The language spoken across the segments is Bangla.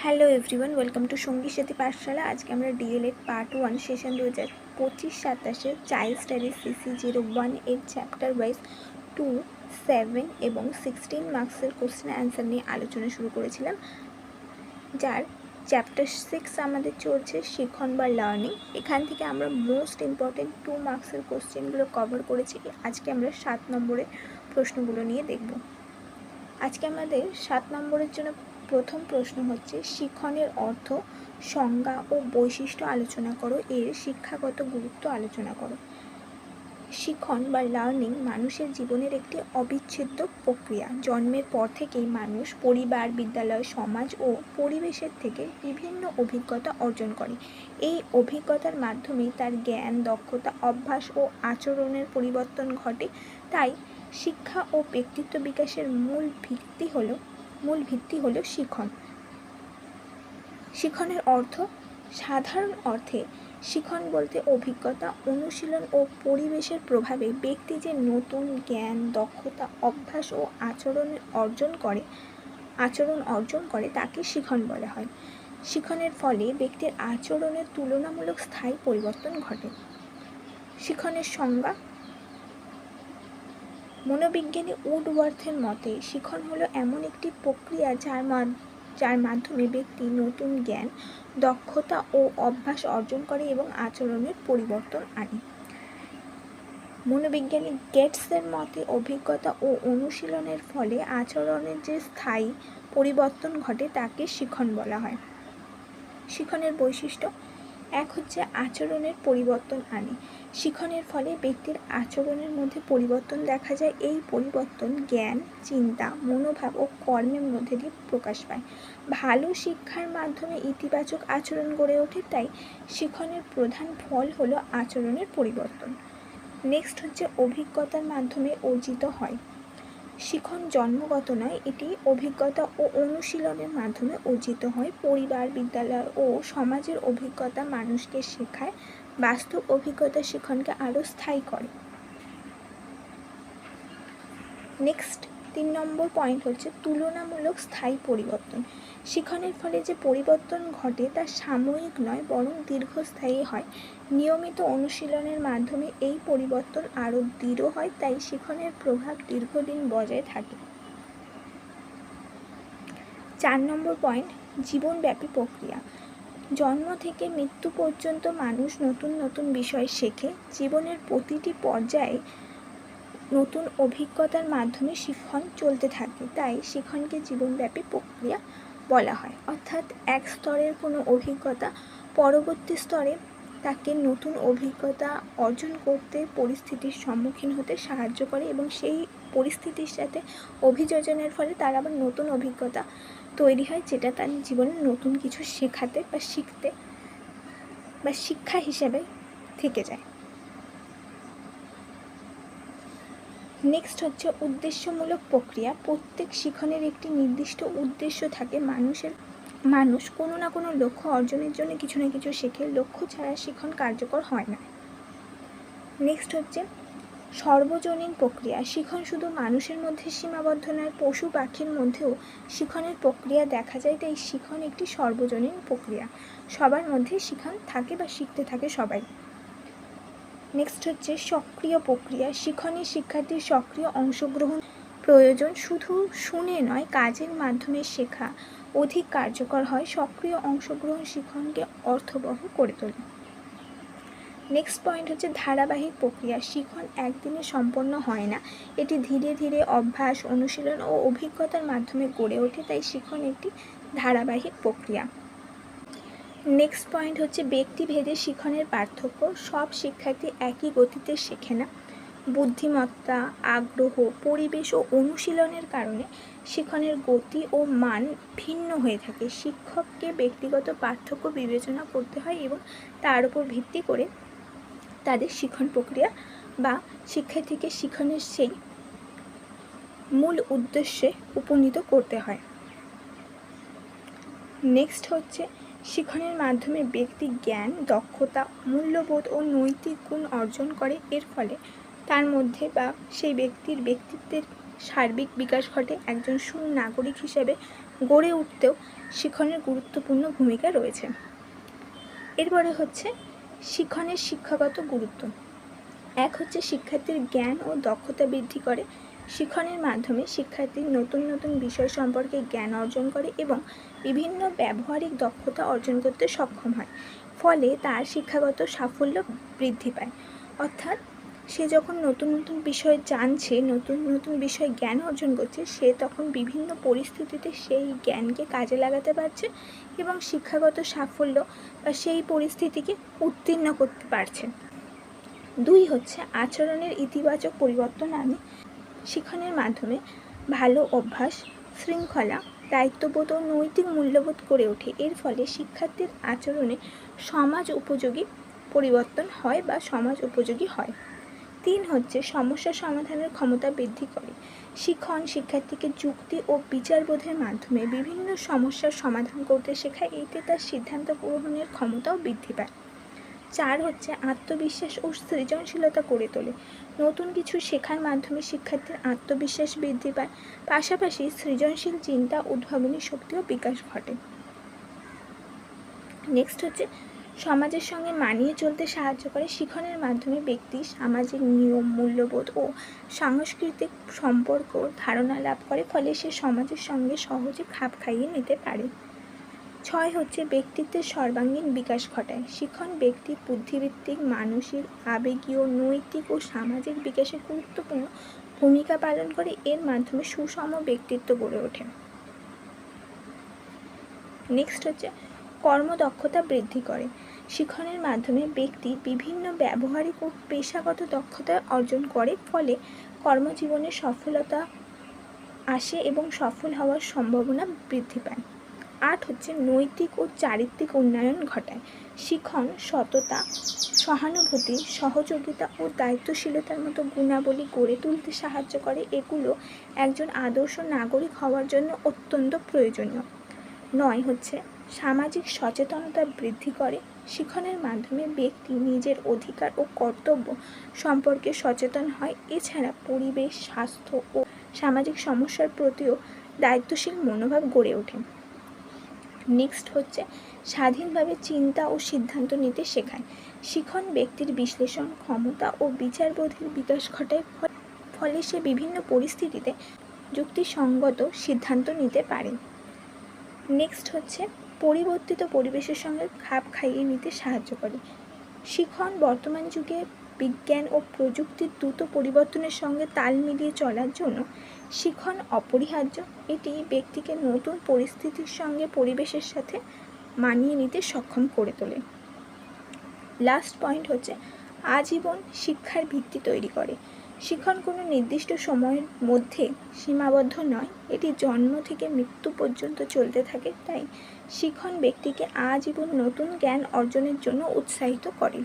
হ্যালো এভরিওয়ান, ওয়েলকাম টু সঙ্গী সাথী পাঠশালা। আজকে আমরা DElEd part 1 session 2025-27 child study CC01 এর চ্যাপ্টার ওয়াইজ 2, 7 এবং 16 মার্কসের কোশ্চেন অ্যান্সার নিয়ে আলোচনা শুরু করেছিলাম, যার চ্যাপ্টার 6 আমাদের চলছে শিখন বা লার্নিং। এখান থেকে আমরা মোস্ট ইম্পর্টেন্ট 2 মার্কসের কোশ্চেনগুলো কভার করেছি। আজকে আমরা 7 নম্বরের প্রশ্নগুলো নিয়ে দেখব। আজকে আমাদের 7 নম্বরের জন্য প্রথম প্রশ্ন হচ্ছে, শিখনের অর্থ, সংজ্ঞা ও বৈশিষ্ট্য আলোচনা করো, এর শিক্ষাগত গুরুত্ব আলোচনা করো। শিখন বা লার্নিং মানুষের জীবনের একটি অবিচ্ছেদ্য প্রক্রিয়া। জন্মের পর থেকেই মানুষ পরিবার, বিদ্যালয়, সমাজ ও পরিবেশের থেকে বিভিন্ন অভিজ্ঞতা অর্জন করে। এই অভিজ্ঞতার মাধ্যমেই তার জ্ঞান, দক্ষতা, অভ্যাস ও আচরণের পরিবর্তন ঘটে। তাই শিক্ষা ও ব্যক্তিত্ব বিকাশের মূল ভিত্তি হলো শিখন। শিখনের অর্থ, সাধারণ অর্থে শিখন বলতে অভিজ্ঞতা, অনুশীলন ও পরিবেশের প্রভাবে ব্যক্তি যে নতুন জ্ঞান, দক্ষতা, অভ্যাস ও আচরণ অর্জন করে তাকে শিখন বলা হয়। শিখনের ফলে ব্যক্তির আচরণের তুলনামূলক স্থায়ী পরিবর্তন ঘটে। শিখনের সংজ্ঞা, মনোবিজ্ঞানী উডওয়ার্থের মতে শিখন হলো এমন একটি প্রক্রিয়া যার মাধ্যমে ব্যক্তি নতুন জ্ঞান, দক্ষতা ও অভ্যাস অর্জন করে এবং আচরণের পরিবর্তন আনে। মনোবিজ্ঞানী গেটসের মতে অভিজ্ঞতা ও অনুশীলনের ফলে আচরণের যে স্থায়ী পরিবর্তন ঘটে তাকে শিখন বলা হয়। শিখনের বৈশিষ্ট্য, এক হচ্ছে আচরণের পরিবর্তন আনে। শিখনের ফলে ব্যক্তির আচরণের মধ্যে পরিবর্তন দেখা যায়। এই পরিবর্তন জ্ঞান, চিন্তা, মনোভাব ও কর্মের মধ্যে দিয়ে প্রকাশ পায়। ভালো শিক্ষার মাধ্যমে ইতিবাচক আচরণ গড়ে ওঠে। তাই শিখনের প্রধান ফল হলো আচরণের পরিবর্তন। নেক্সট হচ্ছে অভিজ্ঞতার মাধ্যমে অর্জিত হয়। শিখন জন্মগত নয়, এটি অভিজ্ঞতা ও অনুশীলনের মাধ্যমে অর্জিত হয়। পরিবার, বিদ্যালয় ও সমাজের অভিজ্ঞতা মানুষকে শেখায়। বাস্তব অভিজ্ঞতা শিখনকে আরও স্থায়ী করে। নেক্সট 3 নম্বর পয়েন্ট হচ্ছে তুলনামূলক স্থায়ী পরিবর্তন। শিখনের ফলে যে পরিবর্তন ঘটে তা সাময়িক নয়, বরং দীর্ঘস্থায়ী হয়। নিয়মিত অনুশীলনের মাধ্যমে এই পরিবর্তন আরও দৃঢ় হয়। তাই শিখনের প্রভাব দীর্ঘদিন বজায় থাকে। 4 নম্বর পয়েন্ট, জীবনব্যাপী প্রক্রিয়া। জন্ম থেকে মৃত্যু পর্যন্ত মানুষ নতুন নতুন বিষয় শেখে। জীবনের প্রতিটি পর্যায়ে নতুন অভিজ্ঞতার মাধ্যমে শিখন চলতে থাকে। তাই শিখনকে জীবনব্যাপী প্রক্রিয়া বলা হয়। অর্থাৎ এক স্তরের কোনো অভিজ্ঞতা পরবর্তী স্তরে তাকে নতুন অভিজ্ঞতা অর্জন করতে, পরিস্থিতির সম্মুখীন হতে সাহায্য করে এবং সেই পরিস্থিতির সাথে অভিযোজনের ফলে তার আবার নতুন অভিজ্ঞতা তৈরি হয়, যেটা তার জীবনে নতুন কিছু শেখাতে বা শিখতে বা শিক্ষা হিসেবে থেকে যায়। নেক্সট হচ্ছে উদ্দেশ্যমূলক প্রক্রিয়া। প্রত্যেক শিখনের একটি নির্দিষ্ট উদ্দেশ্য থাকে। মানুষ কোনো না কোনো লক্ষ্য অর্জনের জন্য কিছু না কিছু শেখে। লক্ষ্য ছাড়া শিখন কার্যকর হয় না। নেক্সট হচ্ছে সর্বজনীন প্রক্রিয়া। শিখন শুধু মানুষের মধ্যে সীমাবদ্ধ নয়, পশু পাখির মধ্যেও শিখনের প্রক্রিয়া দেখা যায়। তাই শিখন একটি সর্বজনীন প্রক্রিয়া। সবার মধ্যে শিখন থাকে বা শিখতে থাকে সবাই। নেক্সট হচ্ছে সক্রিয় প্রক্রিয়া। শিখনে শিক্ষার্থীর সক্রিয় অংশগ্রহণ প্রয়োজন। শুধু শুনে নয়, কাজের মাধ্যমে শেখা অধিক কার্যকর হয়। সক্রিয় অংশগ্রহণ শিখনকে অর্থবহ করে তোলে। নেক্সট পয়েন্ট হচ্ছে ধারাবাহিক প্রক্রিয়া। শিখন একদিনে সম্পন্ন হয় না, এটি ধীরে ধীরে অভ্যাস, অনুশীলন ও অভিজ্ঞতার মাধ্যমে গড়ে ওঠে। তাই শিখন একটি ধারাবাহিক প্রক্রিয়া। নেক্সট পয়েন্ট হচ্ছে ব্যক্তিভেদে শিখনের পার্থক্য। সব শিক্ষার্থী একই গতিতে শেখে না। বুদ্ধিমত্তা, আগ্রহ, পরিবেশ ও অনুশীলনের কারণে শিখনের গতি ও মান ভিন্ন হয়ে থাকে। শিক্ষককে ব্যক্তিগত পার্থক্য বিবেচনা করতে হয় এবং তার উপর ভিত্তি করে তাদের শিখন প্রক্রিয়া বা শিক্ষার্থীকে শিখনের সেই মূল উদ্দেশ্যে উপনীত করতে হয়। নেক্সট হচ্ছে শিখনের মাধ্যমে ব্যক্তি জ্ঞান, দক্ষতা, মূল্যবোধ ও নৈতিক গুণ অর্জন করে। এর ফলে তার মধ্যে বা সেই ব্যক্তির ব্যক্তিত্বের সার্বিক বিকাশ ঘটে। একজন সুনাগরিক হিসেবে গড়ে উঠতেও শিক্ষণের গুরুত্বপূর্ণ ভূমিকা রয়েছে। এরপরে হচ্ছে শিক্ষণের শিক্ষাগত গুরুত্ব। এক হচ্ছে শিক্ষার্থীর জ্ঞান ও দক্ষতা বৃদ্ধি করে। শিক্ষণের মাধ্যমে শিক্ষার্থী নতুন নতুন বিষয় সম্পর্কে জ্ঞান অর্জন করে এবং বিভিন্ন ব্যবহারিক দক্ষতা অর্জন করতে সক্ষম হয়। ফলে তার শিক্ষাগত সাফল্য বৃদ্ধি পায়। অর্থাৎ সে যখন নতুন নতুন বিষয় জানছে, নতুন নতুন বিষয় জ্ঞান অর্জন করছে, সে তখন বিভিন্ন পরিস্থিতিতে সেই জ্ঞানকে কাজে লাগাতে পারছে এবং শিক্ষাগত সাফল্য বা সেই পরিস্থিতিকে উত্তীর্ণ করতে পারছে। 2 হচ্ছে আচরণের ইতিবাচক পরিবর্তন আনে। শিক্ষণের মাধ্যমে ভালো অভ্যাস, শৃঙ্খলা, দায়িত্ববোধ ও নৈতিক মূল্যবোধ গড়ে ওঠে। এর ফলে শিক্ষার্থীর আচরণে সমাজ উপযোগী পরিবর্তন হয় বা সমাজ উপযোগী হয়। 3 হচ্ছে সমস্যা সমাধানের ক্ষমতা বৃদ্ধি করে। শিক্ষণ শিক্ষার্থীকে যুক্তি ও বিচারবোধের মাধ্যমে বিভিন্ন সমস্যার সমাধান করতে শেখায়। এতে তার সিদ্ধান্ত গ্রহণের ক্ষমতাও বৃদ্ধি পায়। 4 হচ্ছে আত্মবিশ্বাস ও সৃজনশীলতা গড়ে তোলে। নতুন কিছু শেখার মাধ্যমে শিক্ষার্থীর আত্মবিশ্বাস বৃদ্ধি পায়, পাশাপাশি সৃজনশীল চিন্তা উদ্ভাবনী শক্তিও বিকাশ ঘটে। নেক্সট হচ্ছে সমাজের সঙ্গে মানিয়ে চলতে সাহায্য করে। শিক্ষণের মাধ্যমে ব্যক্তি সামাজিক নিয়ম, মূল্যবোধ ও সাংস্কৃতিক সম্পর্ক ধারণা লাভ করে, ফলে সে সমাজের সঙ্গে সহজে খাপ খাইয়ে নিতে পারে। 6 হচ্ছে ব্যক্তিত্বের সর্বাঙ্গীন বিকাশ ঘটায়। শিক্ষণ ব্যক্তির বুদ্ধিবৃত্তিক, মানসিক, আবেগীয়, নৈতিক ও সামাজিক বিকাশে গুরুত্বপূর্ণ ভূমিকা পালন করে। এর মাধ্যমে সুষম ব্যক্তিত্ব গড়ে ওঠে। নেক্সট হচ্ছে কর্মদক্ষতা বৃদ্ধি করে। শিক্ষণের মাধ্যমে ব্যক্তি বিভিন্ন ব্যবহারিক ও পেশাগত দক্ষতা অর্জন করে, ফলে কর্মজীবনে সফলতা আসে এবং সফল হওয়ার সম্ভাবনা বৃদ্ধি পায়। 8 হচ্ছে নৈতিক ও চারিত্রিক উন্নয়ন ঘটায়। শিক্ষণ সততা, সহানুভূতি, সহযোগিতা ও দায়িত্বশীলতার মতো গুণাবলী গড়ে তুলতে সাহায্য করে। এগুলো একজন আদর্শ নাগরিক হওয়ার জন্য অত্যন্ত প্রয়োজনীয়। 9 হচ্ছে সামাজিক সচেতনতা বৃদ্ধি করে। শিক্ষণের মাধ্যমে ব্যক্তি নিজের অধিকার ও কর্তব্য সম্পর্কে সচেতন হয়। এছাড়া পরিবেশ, স্বাস্থ্য ও সামাজিক সমস্যার প্রতিও দায়িত্বশীল মনোভাব গড়ে ওঠে। নেক্সট হচ্ছে স্বাধীনভাবে চিন্তা ও সিদ্ধান্ত নিতে শেখায়। শিক্ষণ ব্যক্তির বিশ্লেষণ ক্ষমতা ও বিচারবোধের বিকাশ ঘটায়, ফলে সে বিভিন্ন পরিস্থিতিতে যুক্তিসঙ্গত সিদ্ধান্ত নিতে পারে। নেক্সট হচ্ছে পরিবর্তিত পরিবেশের সঙ্গে খাপ খাইয়ে নিতে সাহায্য করে। শিক্ষণ বর্তমান যুগে বিজ্ঞান ও প্রযুক্তির দ্রুত পরিবর্তনের সঙ্গে তাল মিলিয়ে চলার জন্য শিক্ষণ অপরিহার্য। এটি ব্যক্তিকে নতুন পরিস্থিতির সঙ্গে পরিবেশের সাথে মানিয়ে নিতে সক্ষম করে তোলে। লাস্ট পয়েন্ট হচ্ছে আজীবন শিক্ষার ভিত্তি তৈরি করে। শিক্ষণ কোনো নির্দিষ্ট সময়ের মধ্যে সীমাবদ্ধ নয়, এটি জন্ম থেকে মৃত্যু পর্যন্ত চলতে থাকে। তাই শিক্ষণ ব্যক্তিকে আজীবন নতুন জ্ঞান অর্জনের জন্য উৎসাহিত করে।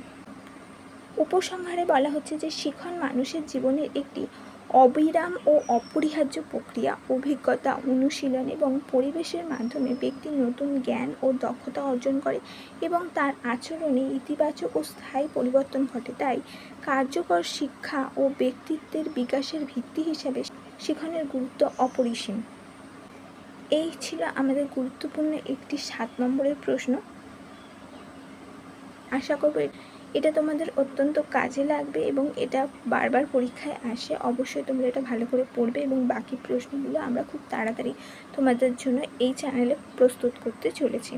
উপসংহারে বলা হচ্ছে যে শিক্ষণ মানুষের জীবনের একটি অবিরাম ও অপরিহার্য প্রক্রিয়া। অভিজ্ঞতা, অনুশীলন এবং পরিবেশের মাধ্যমে ব্যক্তি নতুন জ্ঞান ও দক্ষতা অর্জন করে এবং তার আচরণে ইতিবাচক ও স্থায়ী পরিবর্তন ঘটে। তাই কার্যকর শিক্ষা ও ব্যক্তিত্বের বিকাশের ভিত্তি হিসেবে শিক্ষণের গুরুত্ব অপরিসীম। এই ছিল আমাদের গুরুত্বপূর্ণ একটি 7 নম্বরের প্রশ্ন। আশা করব এটা তোমাদের অত্যন্ত কাজে লাগবে এবং এটা বারবার পরীক্ষায় আসে। অবশ্যই তোমরা এটা ভালো করে পড়বে এবং বাকি প্রশ্নগুলো আমরা খুব তাড়াতাড়ি তোমাদের জন্য এই চ্যানেলে প্রস্তুত করতে চলেছি।